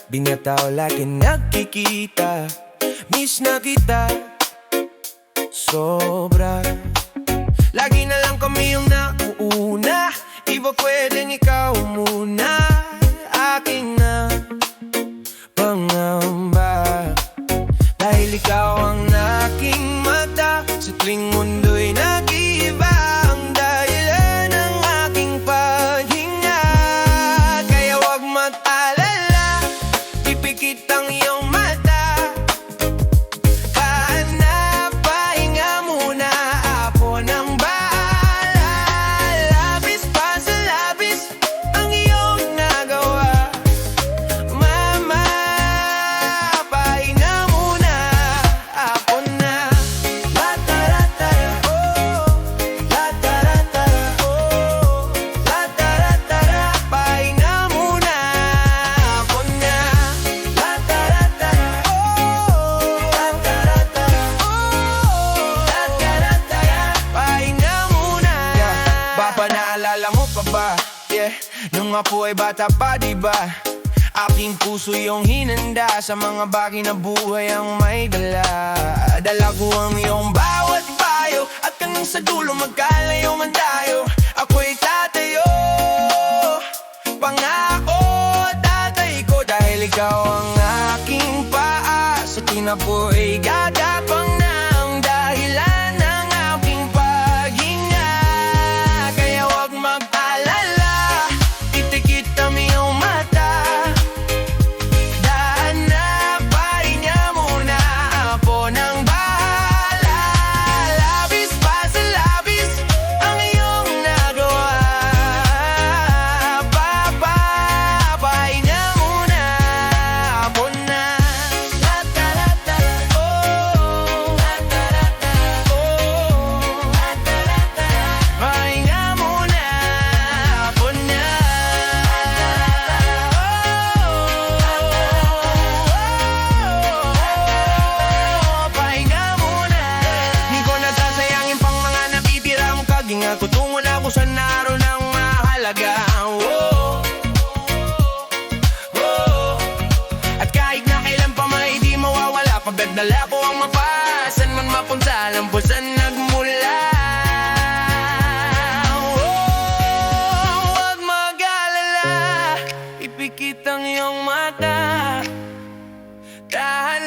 Binataw lagi nakikita. Miss na kita sobra. Lagi na lang kami yung nauuna. Di ba pwedeng ikaw muna? Aking na pangamba. Dahil ikaw ang aking mata. Sa tuwing mundo'y nag-iiba. Ang dahilan ng aking paghinga. Kaya wag mag-alala, ipikit ang iyong mata. Hanap, pahinga muna, ako nang bahala. Labis pa sa labis ang iyong nagawa. Mama, pahinga muna, ako na. La-tara-tara, oh. La-tara-tara, oh. La-tara-tara, pahinga muna, ako na. La-tara-tara, oh. La-tara-tara, oh. La-tara-tara, pahinga muna. Baba, naalala mo pa ba? Yeah, nung ako ay bata pa, diba? Aking puso yung hinanda sa mga bagay na buhay ang may dala. Dala ko ang iyong bawat payo, at hanggang sa dulo magkalayo man tayo. Ako'y tatayo, pangako tatay ko. Dahil ikaw ang aking paa, sa kinapoy gagapang na ang dahilan ng aking paghinga. Kaya wag mag-alala, itikit ang iyong mata. Dahan na, pahinga muna, ako nang bahala. Labis pa sa labis ang iyong nagawa. Papa, pahinga muna, ako na. La-tara-tara, oh. La-tara-tara, oh. La-tara-tara, pahinga muna, ako na. Pahinga muna. Di ko nasasayangin pang mga natitirang kaginga ko. Tungo na ako sa naroon ng mahalaga. Oh, oh. At kahit na kailan pa may di mawawala, pagdadala ko ang mapasan man mapunta, lampusan nagmula. Oh, wag mag-alala, ipikit ang iyong mata. Dahan